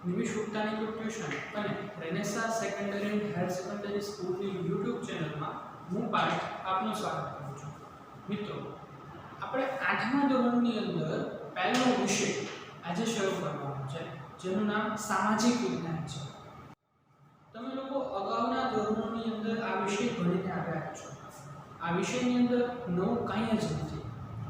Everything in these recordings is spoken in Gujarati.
નિમિષ ગુપ્તાની ટ્યુશન અને Renaissance secondary and higher secondary સ્કૂલની YouTube ચેનલમાં હું પાર્થ આપનું સ્વાગત કરું છું. મિત્રો, આપણે 8મા ધોરણની અંદર પહેલો વિષય આજે શરૂ કરવાનો છે, જેનું નામ સામાજિક વિજ્ઞાન છે. તમે લોકો અગાઉના ધોરણોની અંદર આ વિષય ભણીને આવ્યા છો. આ વિષયની અંદર નવું કંઈ જ નથી.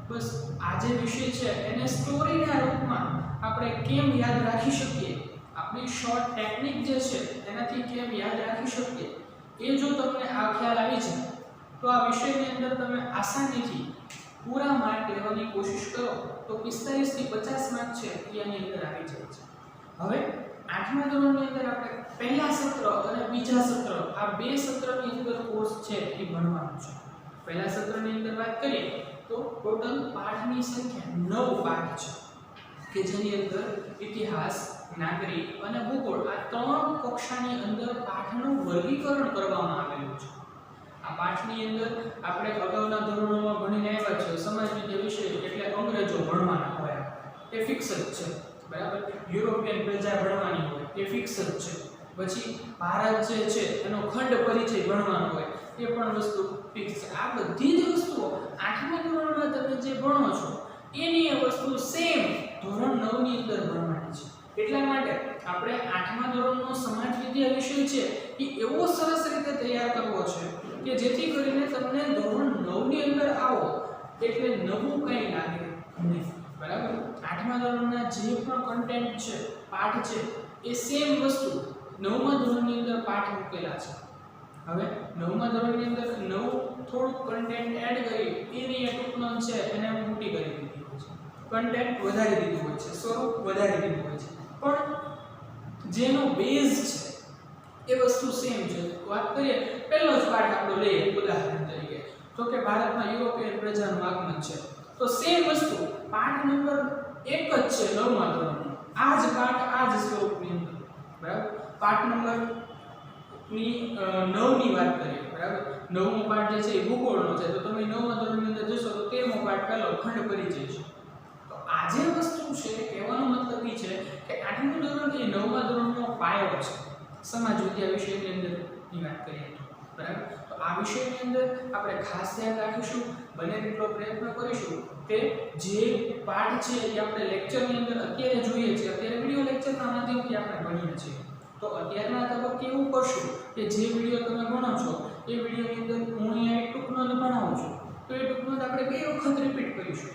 બસ આ જે વિષય છે એને સ્ટોરીના રૂપમાં આપણે કેમ યાદ રાખી શકીએ, આપણી શોર્ટ ટેકનિક જે છે એનાથી કેમ યાદ રાખી શકીએ, એ જો તમને આ ખ્યાલ આવી જાય તો આ વિષયની અંદર તમે આસાનીથી પૂરા માર્ક લેવાની કોશિશ કરો તો 45 થી 50 માર્ક છે એ આની અંદર આવી જાય છે. હવે 8મા ધોરણની અંદર આપણે પહેલા સત્ર અને બીજા સત્ર આ બે સત્રની અંદર કોર્સ છે એ ભણવાનો છે. પહેલા સત્રની અંદર વાત કરીએ તો ટોટલ પાઠની સંખ્યા 9 પાઠ છે કે જેની અંદર ઇતિહાસ, નાગરિક અને ભૂગોળ આ ત્રણ કક્ષાની અંદર પાઠનું વર્ગીકરણ કરવામાં આવેલું છે. આ પાઠની અંદર આપણે અગાઉના ધોરણોમાં ભણીને આવ્યા છે સમાજ વિદ્યા વિષય એટલે અંગ્રેજો ભણવાના હોય એ ફિક્સ જ છે, બરાબર. યુરોપિયન પ્રજા ભણવાની હોય એ ફિક્સ જ છે. પછી ભારત જે છે એનો ખંડ પરિચય ભણવાનો હોય એ પણ વસ્તુ ફિક્સ છે. આ બધી જ વસ્તુઓ 8મા ધોરણમાં તમે જે ભણો છો એની એ વસ્તુ સેમ ધોરણ 9 ની અંદર ભણવાની છે. એટલા માટે આપણે 8મા ધોરણનો સમાજ વિદ્યા વિષય છે એ એવો સરસ રીતે તૈયાર કરવો છે કે જેથી કરીને તમને ધોરણ 9 ની અંદર આવો એટલે નવું કંઈ લાગે નહીં, બરાબર. 8મા ધોરણના જે પણ કન્ટેન્ટ છે, પાઠ છે, એ સેમ વસ્તુ 9મા ધોરણની અંદર પાઠ મૂકેલા છે. હવે 9મા ધોરણની અંદર નવું થોડુંક કન્ટેન્ટ એડ કરી એની એ ટૂંક નોંધ છે એને મોટી કરી દીધી હોય છે, કન્ટેન્ટ વધારી દીધું હોય છે, સ્વરૂપ વધારી દીધું હોય છે, પણ જેનો બેઝ છે એ વસ્તુ સેમ છે. વાત કરીએ પહેલો જ પાઠ આપણો લઈએ ઉદાહરણ તરીકે તો કે ભારતમાં યુરોપિયન પ્રજાનું આગમન છે, તો સેમ વસ્તુ પાઠ નંબર 1 જ છે 9મા ધોરણનો. આ જ પાઠ આ જ સ્વરૂપની અંદર, બરાબર. પાઠ નંબર 9 ની વાત કરીએ, બરાબર. 9મો પાઠ જે છે એ ભૂગોળનો છે, તો તમે 9મા ધોરણની અંદર જશો તો 13મો પાઠ પહેલો ખંડ પરિચય છે. તો આ જે વસ્તુ છે કહેવાનો મતલબ એ છે કે 8મું ધોરણ એ 9મા ધોરણનો પાયો છે સમાજ વિદ્યા વિષયની અંદર ની વાત કરીએ તો, બરાબર. તો આ વિષયની અંદર આપણે ખાસ ધ્યાન રાખીશું, બને તેટલો પ્રયત્ન કરીશું કે જે પાઠ છે એ આપણે લેક્ચરની અંદર અત્યારે જોઈએ છીએ, અત્યારે વિડિયો લેક્ચરના માધ્યમથી આપણે ભણીએ છીએ, તો અત્યારના તબક્કે એવું કરશું કે જે વિડિયો તમે ભણો છો એ વિડિયોની અંદર હું અહીંયા એક ટૂંક નોંધ ભણાવું છું, તો એ ટૂંક નોંધ આપણે 2 વખત રિપીટ કરીશું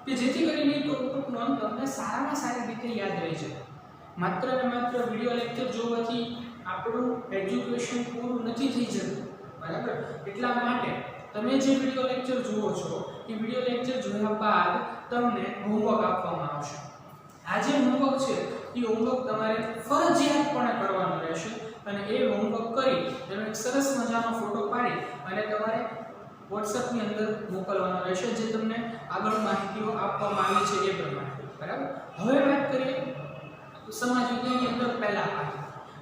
કે જેથી કરીને ટૂંક નોંધ તમને સારામાં સારી રીતે યાદ રહી જાય. માત્ર ને માત્ર વિડિયો લેક્ચર જોવાથી આપણું એજ્યુકેશન પૂરું નથી થઈ જતું, બરાબર. એટલા માટે તમે જે વિડિયો લેક્ચર જુઓ છો એ વિડિયો લેક્ચર જોયા બાદ તમને હોમવર્ક આપવામાં આવશે. આ જે હોમવર્ક છે એ હોમવર્ક તમારે ફરજિયાતપણે કરવાનો રહેશે અને એ હોમવર્ક કરી તેનો એક સરસ મજાનો ફોટો પાડી અને તમારે WhatsApp ની અંદર મોકલવાનો રહેશે, જે તમને આગળ માહિતીઓ આપવામાં આવી છે એ પ્રમાણે, બરાબર. હવે વાત કરીએ સમાજ વિજ્ઞાનની અંદર પહેલા પાઠ.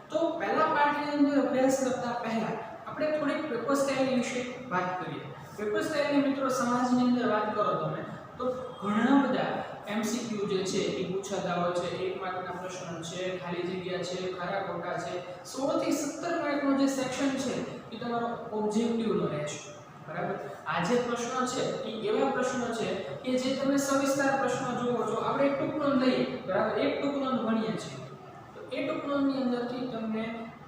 તો પહેલા પાઠની અંદર અભ્યાસ કરતા પહેલા આપણે થોડીક પેપર સ્ટાઇલ વિશે વાત કરીએ. પેપર સ્ટાઇલની મિત્રો સમાજની અંદર વાત કરો તમે તો ઘણા બધા MCQ જે છે એ પૂછાતા હોય છે. 1 માર્કના પ્રશ્નો છે, ખાલી જગ્યા છે, ખરા ખોટા છે. 16 થી 17 માર્કનો જે સેક્શન છે એ તમારો ઓબ્જેક્ટિવનો રહેશે, બરાબર. આ જે પ્રશ્નો છે એ એવા પ્રશ્નો છે કે જે તમે સવિસ્તાર પ્રશ્નો જુઓ છો. આપણે એક ટૂંક નોંધ લઈએ, બરાબર. એક ટૂંક નોંધ ભણીએ છીએ તો એ ટૂંક નોંધની અંદરથી તમને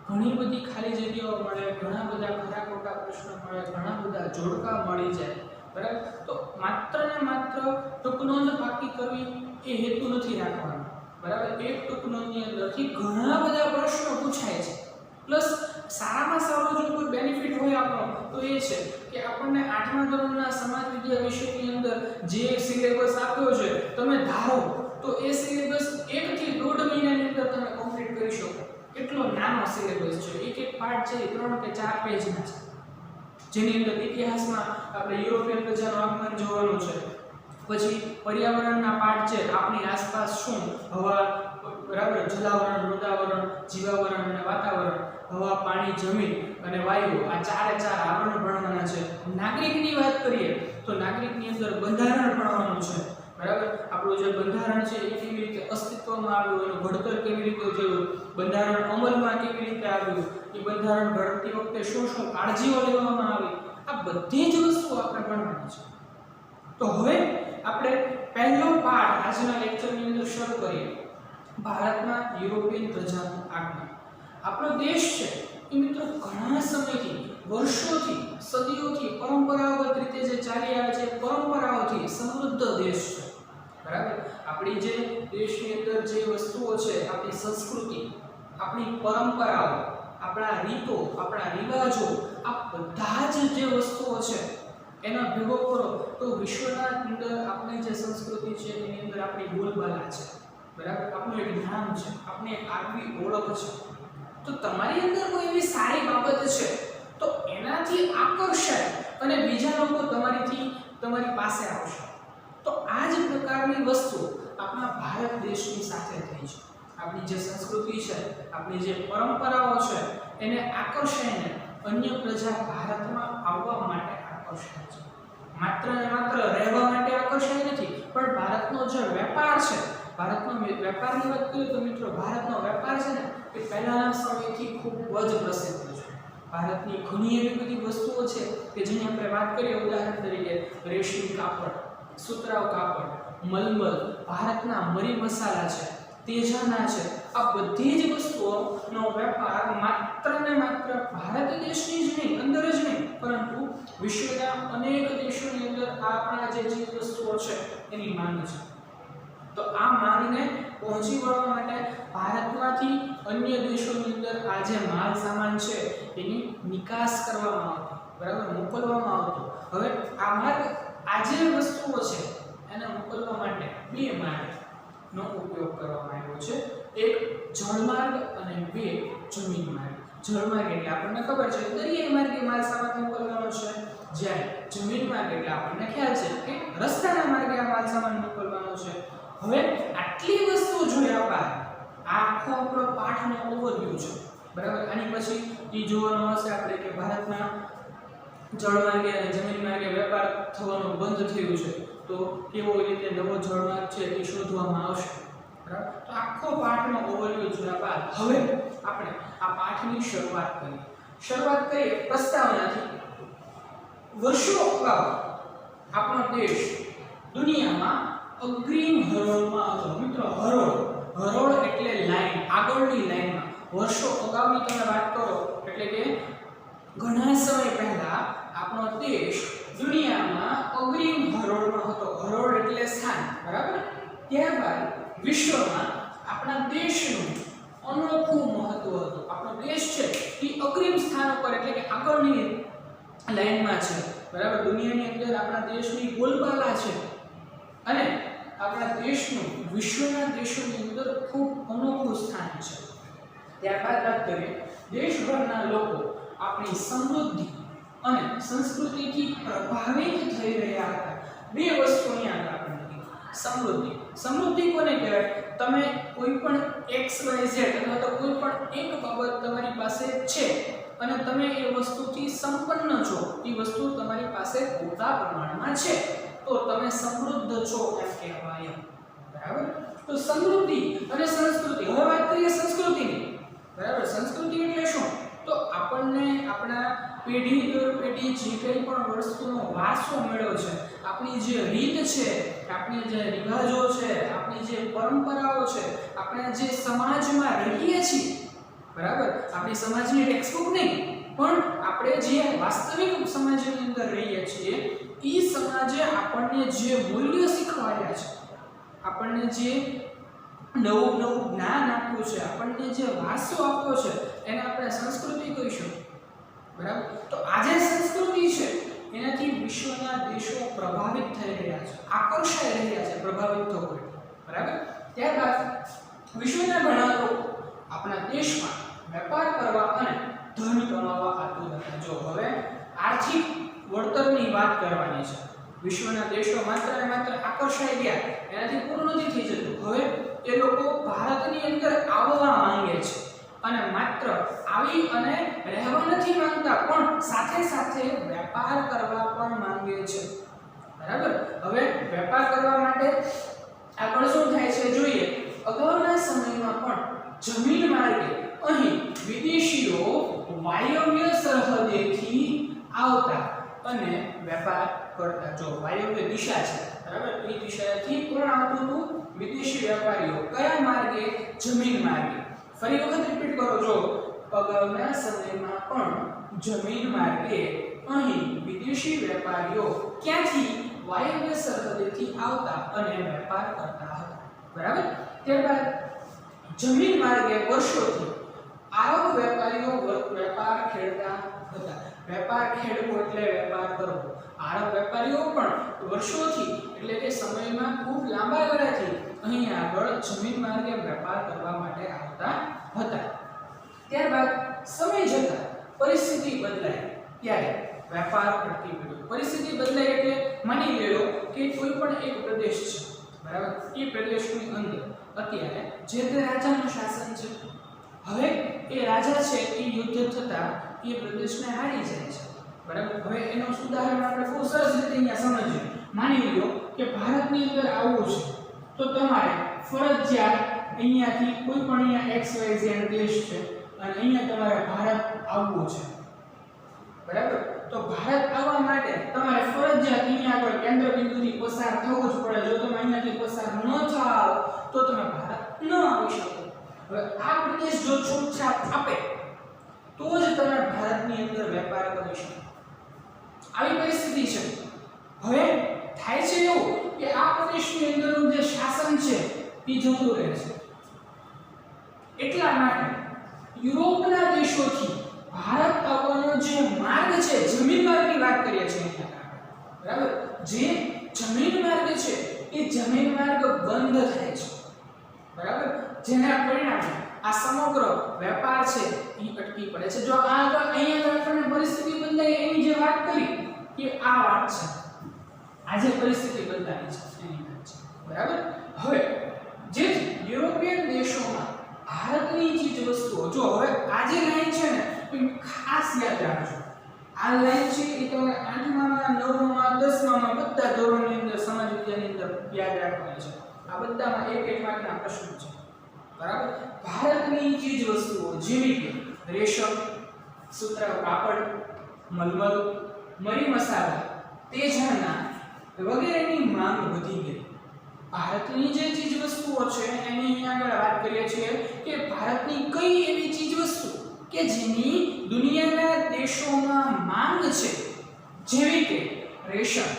ઘણી બધી ખાલી જગ્યાઓ મળે, ઘણા બધા ખરા ખોટા પ્રશ્નો મળે, ઘણા બધા જોડકા મળી જાય, બરાબર. તો માત્ર ને માત્ર ટૂંક નોંધ પાકી કરવી એ હેતુ નથી રાખવાનો, બરાબર. એક ટૂંક નોંધની અંદરથી ઘણા બધા પ્રશ્નો પૂછાય છે. પ્લસ સારામાં સારો જો કોઈ બેનિફિટ હોય આપણો તો એ છે કે આપણને 8મા ધોરણના સમાજ વિદ્યા વિષયની અંદર જે સિલેબસ આપ્યો છે તમે ધારો તો એ સિલેબસ 1 થી 1.5 મહિનાની અંદર તમે કમ્પ્લીટ કરી શકો. એટલો નાનો સિલેબસ છે. એક એક પાઠ છે 3 કે 4 પેજના છે, જેની અંદર ઇતિહાસમાં આપણે યુરોપિયન પ્રજાનું આગમન જોવાનું છે. પછી પર્યાવરણના પાઠ છે, આપણી આસપાસ શું હવા, બરાબર, જલાવરણ, મૃદાવરણ, જીવાવરણ અને વાતાવરણ, હવા, પાણી, જમીન અને વાયુ, આ ચારે ચાર આવરણ ભણવાના છે. નાગરિકની વાત કરીએ તો નાગરિકની અંદર બંધારણ ભણવાનું છે, બરાબર, આપણું જે બંધારણ છે એ કેવી રીતે અસ્તિત્વમાં આવ્યું, એનું ઘડતર કેવી રીતે થયું, બંધારણ અમલમાં કેવી રીતે આવ્યું, એ બંધારણ ઘડતી વખતે શું શું કાળજીઓ લેવામાં આવી, આ બધી જ વસ્તુઓ આપણે ભણવાની છે. તો હવે આપણે પહેલો પાઠ આજના લેક્ચરની અંદર શરૂ કરીએ. ભારતમાં યુરોપિયન પ્રજાનું આગમન. આપણો દેશ છે એ મિત્રો ઘણા સમયથી, વર્ષોથી, સદીઓથી પરંપરાગત રીતે જે ચાલી આવે છે પરંપરાઓથી સમૃદ્ધ દેશ છે. બરાબર, આપણી જે દેશની અંદર જે વસ્તુઓ છે, આપણી સંસ્કૃતિ, આપણી પરંપરાઓ, આપણા રીતો, આપણા રિવાજો, આ બધા જ જે વસ્તુઓ છે એના ભેગો કરો તો વિશ્વના અંદર આપણી જે સંસ્કૃતિ છે એની અંદર આપણી બોલબાલા છે. બરાબર, આપણું એક નામ છે, આપણી એક આગવી ઓળખ છે. તો તમારી અંદર કોઈ એવી સારી બાબત છે તો એનાથી આકર્ષાય અને બીજા લોકો તમારી પાસે આવશે. તો આ જ પ્રકારની વસ્તુ આપણા ભારત દેશની સાથે થઈ છે. આપણી જે સંસ્કૃતિ છે, આપણી જે પરંપરાઓ છે, એને આકર્ષાઈને અન્ય પ્રજા ભારતમાં આવવા માટે આકર્ષાય છે. માત્ર ને માત્ર રહેવા માટે આકર્ષાય નથી, પણ ભારતનો જે વેપાર છે, ભારતનો વેપારની વાત કરીએ તો મિત્રો ભારતનો વેપાર છે ને એ પહેલાના સમયથી ખૂબ જ પ્રસિદ્ધ છે. ભારતની ઘણી એવી બધી વસ્તુઓ છે કે જેની આપણે વાત કરીએ, ઉદાહરણ તરીકે રેશમી કાપડ, સુતરાઉ કાપડ, મલમલ, ભારતના મરી મસાલા છે, તેજાના છે, આ બધી જ વસ્તુઓનો વેપાર માત્ર ને માત્ર ભારત દેશની જ નહીં, અંદર જ નહીં, પરંતુ વિશ્વના અનેક દેશોની અંદર આપણા જે ચીજ વસ્તુઓ છે એની માંગ છે. તો આ માંગને પહોંચી વળવા માટે ભારતમાંથી અન્ય દેશોની અંદર આ જે માલ સામાન છે એની નિકાસ કરવામાં આવતી, બરાબર, મોકલવામાં આવતો. હવે આ માર્ગ, આ જે વસ્તુઓ છે એને મોકલવા માટે બે માર્ગનો ઉપયોગ કરવામાં આવ્યો છે. એક જળમાર્ગ અને બે જમીન માર્ગ. જળમાર્ગ એટલે આપણને ખબર છે દરિયાઈ માર્ગે માલ સામાન મોકલવાનો છે, જ્યારે જમીન માર્ગ એટલે આપણને ખ્યાલ છે કે રસ્તાના માર્ગે આ માલ સામાન મોકલવાનો છે. હવે આટલી વસ્તુ જોયા બાદ આખો આપણો પાઠનો ઓવરવ્યુ છે. બરાબર, આની પછી એ જોવાનું હશે આપણે કે ભારતના જળમાર્ગે અને જમીન માર્ગે વેપાર થવાનું બંધ થયું છે, તો કેવો રીતે નવો જળમાર્ગ છે એ શોધવામાં આવશે. બરાબર, તો આખો પાઠનો ઓવરવ્યુ જોયા બાદ હવે આપણે આ પાઠની શરૂઆત કરીએ પ્રસ્તાવનાથી. વર્ષો અગાઉ આપણો દેશ દુનિયામાં અગ્રીમ હરોળમાં હતો. મિત્રો, હરોળ એટલે લાઈન, આગળની લાઈનમાં. વર્ષો અગાઉની તમે વાત કરો એટલે કે ઘણા સમય પહેલા આપણો દેશ દુનિયામાં અગ્રીમ હરોળમાં હતો. હરોળ એટલે સ્થાન, બરાબર. ત્યારબાદ વિશ્વમાં આપણા દેશનું અનોખું મહત્વ હતું. આપણો દેશ છે એ અગ્રીમ સ્થાન ઉપર એટલે કે આગળની લાઈનમાં છે. બરાબર, દુનિયાની અંદર આપણા દેશની બોલબાલા છે અને આપણા દેશનું વિશ્વના દેશોની અંદર ખૂબ અનોખું સ્થાન છે. ત્યારબાદ વાત કરીએ, દેશભરના લોકો આપણી સમૃદ્ધિ અને સંસ્કૃતિથી પ્રભાવિત થઈ રહ્યા હતા. બે વસ્તુની યાદ રાખવાની. સમૃદ્ધિ કોને કહેવાય? તમે કોઈ પણ XYZ અથવા તો કોઈ પણ એક બાબત તમારી પાસે છે અને તમે એ વસ્તુથી સંપન્ન છો, એ વસ્તુ તમારી પાસે પૂરતા પ્રમાણમાં છે, તો તમે સમૃદ્ધ છો એમ કહેવાય. બરાબર, તો સમૃદ્ધિ અને સંસ્કૃતિ. હવે વાત કરીએ સંસ્કૃતિની. બરાબર, સંસ્કૃતિ એટલે શું? તો આપણને આપણા પેઢી દર પેઢી જે કંઈ પણ વસ્તુનો વારસો મળ્યો છે, આપણી જે રીત છે, આપણી જે રિવાજો છે, આપણી જે પરંપરાઓ છે, આપણે જે સમાજમાં રહીએ છીએ, બરાબર, આપણી સમાજની ટેક્સ્ટબુક નહીં પણ આપણે જે વાસ્તવિક સમાજની અંદર રહીએ છીએ એ સમાજે આપણને જે મૂલ્ય શીખવાડ્યા છે, આપણને જે નવું જ્ઞાન આપ્યું છે, આપણને જે વારસો આપ્યો છે એને આપણે સંસ્કૃતિ કહીશું. બરાબર, તો આ જે સંસ્કૃતિ છે એનાથી વિશ્વના દેશો પ્રભાવિત થઈ રહ્યા છે, આકર્ષાઈ રહ્યા છે, પ્રભાવિત થવું. બરાબર, ત્યારબાદ વિશ્વના ઘણા લોકો આપણા દેશમાં વેપાર કરવા અને ધન કમાવા આતુર હતા. જો હવે આર્થિક વળતરની વાત કરવાની છે. વિશ્વના દેશો માત્ર ને માત્ર આકર્ષાઈ ગયા એનાથી પૂરું નથી થઈ જતું. હવે એ લોકો ભારતની અંદર આવવા માંગે છે અને માત્ર આવી અને રહેવા નથી માંગતા, પણ સાથે સાથે વેપાર કરવા પણ માંગે છે. બરાબર. હવે વેપાર કરવા માટે આગળ શું થાય છે જોઈએ. અગાઉના સમયમાં પણ જમીન માર્ગે અહીં વિદેશીઓ વાયવ્ય સરહદેથી આવતા અને વેપાર કરતા. જો વાયવ્ય દિશા છે બરાબર, એ દિશાથી કોણ આવતું હતું? વિદેશી વેપારીઓ. કયા માર્ગે? જમીન માર્ગે. ફરી વખત રિપીટ કરો. જો અગાઉના સમયમાં પણ જમીન માર્ગે અહીં વિદેશી વેપારીઓ ક્યાંથી? વાયવ્ય સરહદેથી આવતા અને વેપાર કરતા હતા. બરાબર. ત્યારબાદ જમીન માર્ગે વર્ષોથી આરબ વેપારીઓ વેપાર ખેડતા હતા. વેપાર ખેડવો એટલે વેપાર કરવો. આરબ વેપારીઓ પણ વર્ષોથી એટલે કે સમયમાં ખૂબ લાંબા ગાળાથી અહીં આગળ જમીન માર્ગે વેપાર કરવા માટે આવતા હતા. ત્યારબાદ સમય જતાં પરિસ્થિતિ બદલાઈ ત્યારે વેપાર અટકી પડ્યો. પરિસ્થિતિ બદલાઈ એટલે માની લો કે કોઈ પણ એક પ્રદેશ છે બરાબર, એ પ્રદેશની અંદર અત્યારે જે તે રાજાનું શાસન છે. હવે એ રાજા છે એ યુદ્ધ થતા એ પ્રદેશને હારી જાય છે બરાબર. હવે એનું ઉદાહરણ આપણે બહુ સરસ રીતે અહીંયા સમજીએ. માની લો કે ભારતની અંદર આવવું છે તો તમારે ફરજિયાત અહીંયાથી કોઈ પણ અહીંયા XYZ દેશ છે અને અહીંયા તમારે ભારત આવવું છે બરાબર. તો ભારત આવવા માટે તમારે ફરજિયાત અહીંયા આગળ કેન્દ્ર બિંદુથી પસાર થવું જ પડે. જો તમે અહીંયાથી પસાર ન થાઓ તો તમે ભારત ન આવી શકો. હવે આ પ્રદેશ જો છૂટછાટ આપે તો જ તમે ભારતની અંદર વેપાર કરી શકો. આવી પરિસ્થિતિ છે. હવે થાય છે એવું કે આ પ્રદેશની અંદરનું જે શાસન છે એ જતું રહે છે. એટલા માટે યુરોપના દેશોથી ભારત આવવાનો જે માર્ગ છે, જમીન માર્ગની વાત કરીએ છીએ અહીંયા બરાબર, જે જમીન માર્ગ છે એ જમીન માર્ગ બંધ થાય છે બરાબર. જેના પરિણામે આ સમગ્ર વેપાર છે એ અટકી પડે છે. જો આ અહીંયા આપણને પરિસ્થિતિ બદલાય એની જે વાત કરી કે આ વાત છે, આજે પરિસ્થિતિ બદલાઈ છે એની વાત છે બરાબર. હવે જેથી યુરોપિયન દેશોમાં ભારતની ચીજ વસ્તુઓ, જો હવે આ જે લાઈન છે ને એ ખાસ યાદ રાખજો. આ લાઈન છે એ તમે 8માં 9માં 10માં બધા ધોરણની અંદર સમાજ વિદ્યાની અંદર યાદ રાખવાની છે. આ બધામાં એક એક માર્કના પ્રશ્નો છે બરાબર. ભારતની ચીજ વસ્તુઓ જેવી કે રેશમ, સુતરાઉ કાપડ, મલમલ, મરી મસાલા, તેજાના વગેરેની માંગ વધી ગઈ. ભારતની જે ચીજ વસ્તુઓ છે એની અહીંયા આગળ વાત કરીએ છીએ કે ભારતની કઈ એવી ચીજ વસ્તુ કે જેની દુનિયાના દેશોમાં માંગ છે, જેવી કે રેશમ,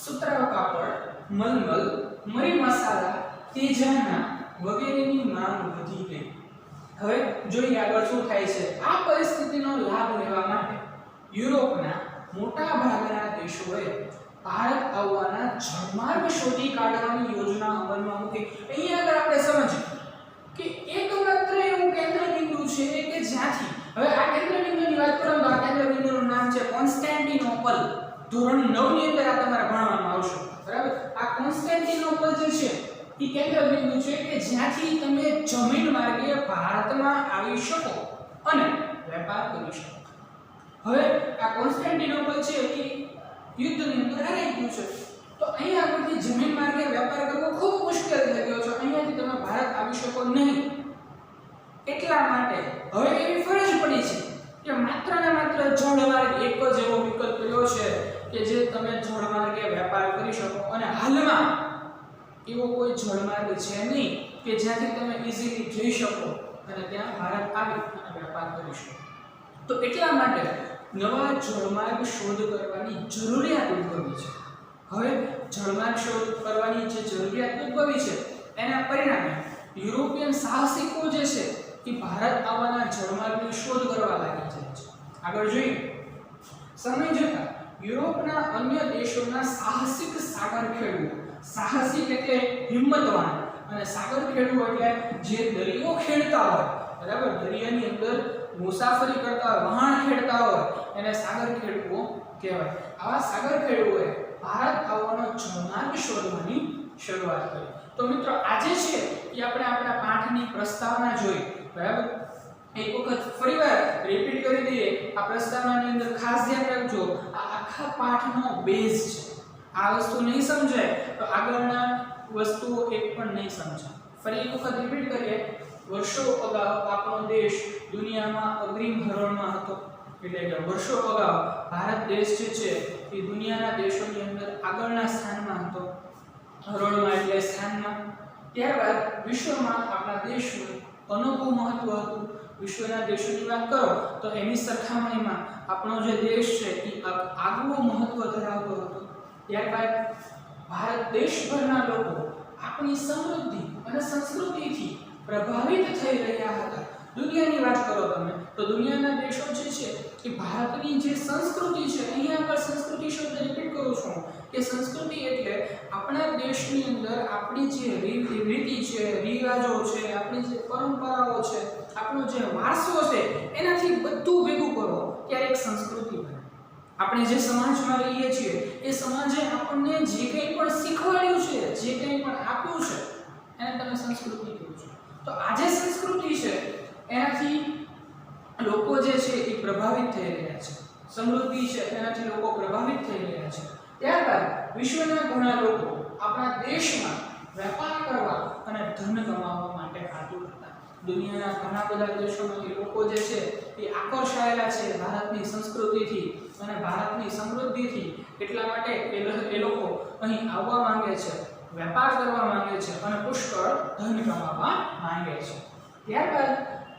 સુતરાઉ કાપડ, મલમલ, મરી મસાલા, તેજાના વગેરેની માંગ વધી ગઈ. હવે જોઈએ આગળ શું થાય છે. આ પરિસ્થિતિનો લાભ લેવા માટે યુરોપના મોટા ભાગના દેશોએ ભારત આવવાના જળમાર્ગ શોધી કાઢવાની યોજના અમલમાં મૂકી. અહીંયા આગળ આપણે સમજીએ કે એકમાત્ર એવું કેન્દ્ર બિંદુ છે કે જ્યાંથી, હવે આ કેન્દ્ર બિંદુની વાત કરું તો આ કેન્દ્ર બિંદુનું નામ છે કોન્સ્ટેન્ટિનોપલ. ધોરણ 9 ની અંદર આ તમારે ભણવામાં આવશે બરાબર. આ કોન્સ્ટેન્ટિનોપલ જે છે એ કેન્દ્ર બિંદુ છે કે જ્યાંથી તમે જમીન માર્ગે ભારતમાં આવી શકો અને વેપાર કરી શકો. હવે આ કોન્સ્ટેન્ટિનોપલ છે એ યુદ્ધની અંદર હારી ગયું છે. તો અહીંયા આગળથી જમીન માર્ગે વેપાર કરવો ખૂબ મુશ્કેલ થઈ ગયો છે. અહીંયાથી તમે ભારત આવી શકો નહીં. એટલા માટે હવે એવી ફરજ પડી છે કે માત્ર ને માત્ર જળમાર્ગ એક જ એવો વિકલ્પ રહ્યો છે કે જે તમે જળમાર્ગે વેપાર કરી શકો. અને હાલમાં એવો કોઈ જળમાર્ગ છે નહીં કે જ્યાંથી તમે ઈઝીલી જઈ શકો અને ત્યાં ભારત આવી અને વેપાર કરી શકો. તો એટલા માટે નવા જળમાર્ગ શોધ કરવાની જરૂરિયાત ઉદ્ભવી છે. હવે જળમાર્ગ શોધ કરવાની જે જરૂરિયાત ઉદ્ભવી છે એના પરિણામે યુરોપિયન સાહસિકો જે છે એ ભારત આવવાના જળમાર્ગની શોધ કરવા લાગી જાય છે. આગળ જોઈએ. સમય જતાં યુરોપના અન્ય દેશોના સાહસિક સાગર ખેડૂઓ, સાહસિક એટલે હિંમતવાન અને સાગર ખેડૂઓ એટલે જે દરિયો ખેડતા હોય બરાબર, દરિયાની અંદર મુસાફરી કરતા હોય, વહાણ ખેડતા હોય એને સાગર ખેડૂઓ કહેવાય. આવા સાગર ખેડૂઓએ ભારત આવવાનો જળમાર્ગ શોધવાની શરૂઆત કરી. તો મિત્રો આજે છે એ આપણે આપણા પાઠની પ્રસ્તાવના જોઈ બરાબર. એક વખત ફરીવાર રિપીટ કરી દઈએ. આ પ્રસ્તાવનાની અંદર ખાસ ધ્યાન રાખજો, આ આખા પાઠનો બેઝ છે. આ વસ્તુ નહીં સમજાય તો આગળના વસ્તુઓ એક પણ નહીં સમજાય. ફરી એક વખત રિપીટ કરીએ. વર્ષો અગાઉ આપણો દેશ દુનિયામાં અગ્રીમ હરોળમાં હતો. એટલે કે વર્ષો અગાઉ ભારત દેશ જે છે એ દુનિયાના દેશોની અંદર આગળના સ્થાનમાં હતો. હરોળમાં એટલે સ્થાનમાં. ત્યારબાદ વિશ્વમાં આપણા દેશનું અનોખું મહત્વ હતું. વિશ્વના દેશોની વાત કરો તો એની સરખામણીમાં આપણો જે દેશ છે એ આગવું મહત્વ ધરાવતો હતો. ત્યારબાદ ભારત દેશભરના લોકો આપણી સમૃદ્ધિ અને સંસ્કૃતિથી પ્રભાવિત થઈ રહ્યા હતા. દુનિયાની વાત કરો તમે તો દુનિયાના દેશો જે છે એ ભારતની જે સંસ્કૃતિ છે, અહીંયા આગળ સંસ્કૃતિ શબ્દ રિપીટ કરું છું કે સંસ્કૃતિ એટલે આપણા દેશની અંદર આપણી જે રીતિ છે, રિવાજો છે, આપણી જે પરંપરાઓ છે, આપણો જે વારસો છે એનાથી બધું ભેગું કરો ત્યારે એક સંસ્કૃતિ બને. આપણે જે સમાજમાં રહીએ છીએ એ સમાજે આપણને જે કંઈ પણ શીખવાડ્યું છે, જે કંઈ પણ આપ્યું છે એને તમે સંસ્કૃતિ કહો છો. તો આ જે સંસ્કૃતિ છે એનાથી લોકો જે છે એ પ્રભાવિત થઈ રહ્યા છે. સમૃદ્ધિ છે એનાથી લોકો પ્રભાવિત થઈ રહ્યા છે. ત્યારબાદ વિશ્વના ઘણા લોકો આપણા દેશમાં વેપાર કરવા અને ધન કમાવવા માટે આતુર હતા. દુનિયાના ઘણા બધા દેશોમાંથી લોકો જે છે એ આકર્ષાયેલા છે ભારતની સંસ્કૃતિથી અને ભારતની સમૃદ્ધિથી. એટલા માટે એ લોકો અહીં આવવા માંગે છે, વેપાર કરવા માંગે છે અને પુષ્કળ ધન કમાવવા માંગે છે. ત્યારબાદ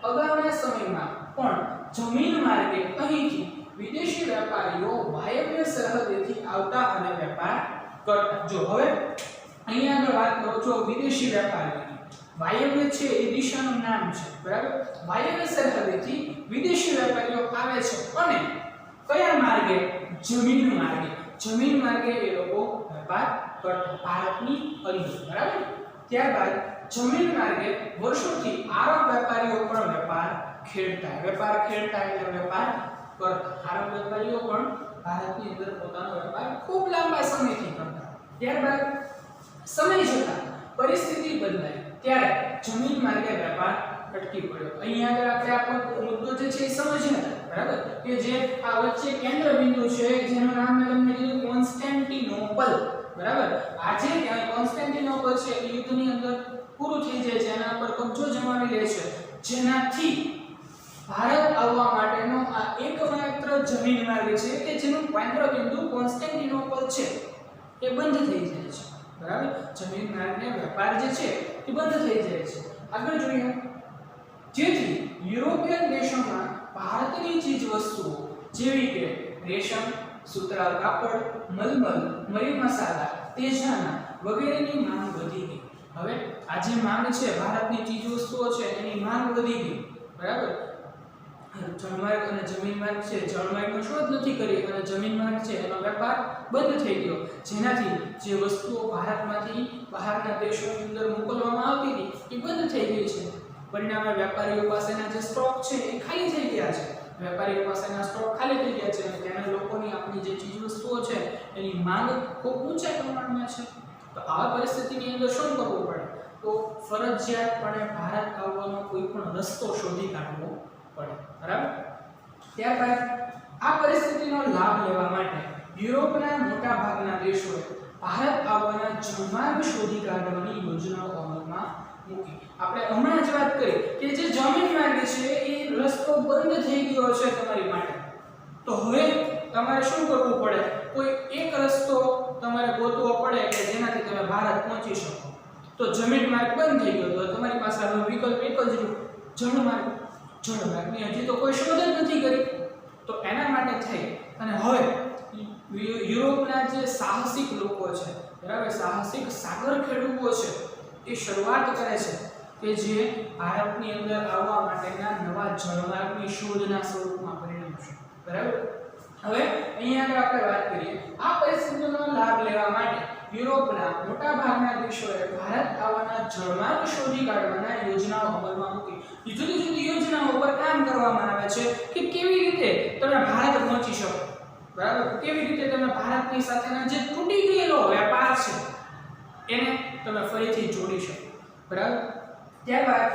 અગાઉના સમયમાં પણ જમીન માર્ગે અહીંથી વિદેશી વેપારીઓ વાયવ્ય સરહદેથી આવતા અને વેપાર કરતા. જો હવે અહીંયા આગળ વાત કરો છો વિદેશી વેપારીઓની. વાયવ્ય છે એ દિશાનું નામ છે, બરાબર. વાયવ્ય સરહદેથી વિદેશી વેપારીઓ આવે છે અને કયા માર્ગે? જમીન માર્ગે. જમીન માર્ગે એ લોકો વેપાર કરતા ભારતની અંદર, બરાબર. ત્યારબાદ જમીન માર્ગે વર્ષોથી આરબ વેપારીઓ પણ વેપાર ખેડતા. વેપાર ખેડતા એટલે વેપાર કરતા. આરબ વેપારીઓ પણ ભારતની અંદર પોતાનો વેપાર ખૂબ લાંબા સમયથી કરતા. ત્યારબાદ સમય જતાં પરિસ્થિતિ બદલાઈ ત્યારે જમીન માર્ગે વેપાર અટકી પડ્યો. અહીંયા આગળ આપણે આ મુદ્દો જે છે એ સમજ્યા, બરાબર, કે જે આ વચ્ચે કેન્દ્ર બિંદુ છે જેનું નામ મેં તમને કીધું કોન્સ્ટેન્ટિનોપલ, બરાબર. આજે કોન્સ્ટેન્ટિનોપલ છે એ યુદ્ધની અંદર પૂરું થઈ જાય છે, એના પર કબજો જમાવી લે છે, જેનાથી ભારત આવવા માટેનો આ એકમાત્ર જમીન માર્ગ છે કે જેનું કેન્દ્ર બિંદુ કોન્સ્ટેન્ટિનોપલ છે એ બંધ થઈ જાય છે, બરાબર. જમીન માર્ગને વેપાર જે છે એ બંધ થઈ જાય છે. આગળ જોઈએ. જેથી યુરોપિયન દેશોમાં ભારતની ચીજ વસ્તુઓ જેવી કે રેશમ, સુતરાઉ કાપડ, મલમલ, મરી મસાલા, તેજાના વગેરેની માંગ વધી ગઈ. હવે આ જે માંગ છે ભારતની ચીજ વસ્તુઓ છે એની માંગ વધી ગઈ, બરાબર. જળમાર્ગ અને જમીન માર્ગ છે, જળમાર્ગનો શોધ નથી કરી અને જમીન માર્ગ છે એનો વેપાર બંધ થઈ ગયો, જેનાથી જે વસ્તુઓ ભારતમાંથી બહારના દેશોની અંદર મોકલવામાં આવતી હતી એ બંધ થઈ ગઈ છે. પરિણામે વેપારીઓ પાસેના જે સ્ટોક છે એ ખાલી થઈ ગયા છે. વેપારીઓ પાસેના સ્ટોક ખાલી થઈ ગયા છે અને તેના લોકોની આપણી જે ચીજ વસ્તુઓ છે એની માંગ ખૂબ ઊંચા પ્રમાણમાં છે. તો આવા પરિસ્થિતિની અંદર શું કરવું પડે? તો ફરજિયાતપણે ભારત આવવાનો કોઈ પણ રસ્તો શોધી કાઢવો પડે, બરાબર. ત્યારબાદ આ પરિસ્થિતિનો લાભ લેવા માટે યુરોપના મોટા ભાગના દેશોએ ભારત આવવાના જળમાર્ગ શોધી કાઢવાની યોજનાઓ અમલમાં મૂકી. આપણે હમણાં જ વાત કરી કે જે જમીન માર્ગ છે એ રસ્તો બંધ થઈ ગયો છે તમારી માટે. તો હવે તમારે શું કરવું પડે? કોઈ એક રસ્તો તમારે ગોતવો પડે કે જેનાથી તમે ભારત પહોંચી શકો. તો જમીન માર્ગ બંધ થઈ ગયો તો તમારી પાસે હવે વિકલ્પ એક જ રહ્યો, જળમાર્ગ. જળમાર્ગની હજી તો કોઈ શોધ જ નથી કરી. તો એના માટે થઈ અને હવે યુરોપના જે સાહસિક લોકો છે, બરાબર, સાહસિક સાગર ખેડૂતો છે એ શરૂઆત કરે છે કે જે ભારતની અંદર આવવા માટેના નવા જળમાર્ગની શોધના સ્વરૂપમાં પરિણમશે, બરાબર. હવે અહીંયા આગળ આપણે વાત કરીએ. આ પરિસ્થિતિનો લાભ લેવા માટે યુરોપના મોટા ભાગના દેશોએ ભારત આવવાના જળમાર્ગ શોધી કાઢવાના યોજનાઓ અમલમાં મૂકી. જુદી જુદી યોજનાઓ પર કામ કરવામાં આવે છે કે કેવી રીતે તમે ભારત પહોંચી શકો, બરાબર. કેવી રીતે તમે ભારતની સાથેના જે તૂટી ગયેલો વેપાર છે એને તમે ફરીથી જોડી શકો, બરાબર. ત્યારબાદ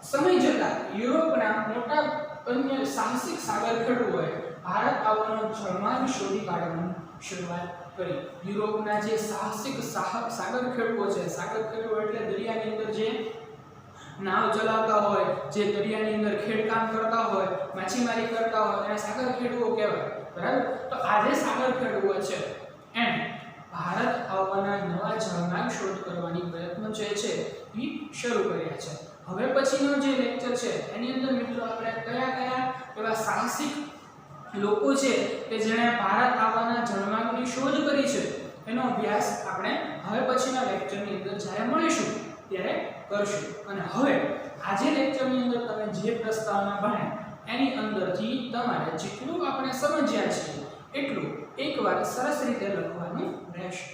સમય જતાં યુરોપના મોટા અન્ય સાહસિક સાગર ખેડૂતોએ ભારત આવવાનો જળમાર્ગ શોધી કાઢવાની શરૂઆત કરી. યુરોપના જે સાહસિક સાગર ખેડૂઓ છે, સાગર ખેડૂઓ એટલે દરિયાની અંદર જે નાવ ચલાવતા હોય, જે દરિયાની અંદર ખેડકામ કરતા હોય, માછીમારી કરતા હોય, એને સાગર ખેડૂઓ કહેવાય. બરાબર. તો આ જે સાગર ખેડૂઓ છે એમ ભારત આવવાના નવા જળમાર્ગ શોધ કરવાની પ્રયત્નો જે છે એ શરૂ કર્યા છે. હવે પછીનો જે લેક્ચર છે એની અંદર મિત્રો આપણે કયા કયા એવા સાહસિક લોકો છે કે જેણે ભારત આવવાના જળમાર્ગની શોધ કરી છે એનો અભ્યાસ આપણે હવે પછીના લેક્ચરની અંદર જ્યારે મળીશું ત્યારે કરશું. અને હવે આજે લેક્ચરની અંદર તમે જે પ્રસ્તાવના ભણ્યા એની અંદરથી તમારે જેટલું આપણે સમજ્યા છીએ એટલું એકવાર સરસ રીતે લખવાનું રહેશે.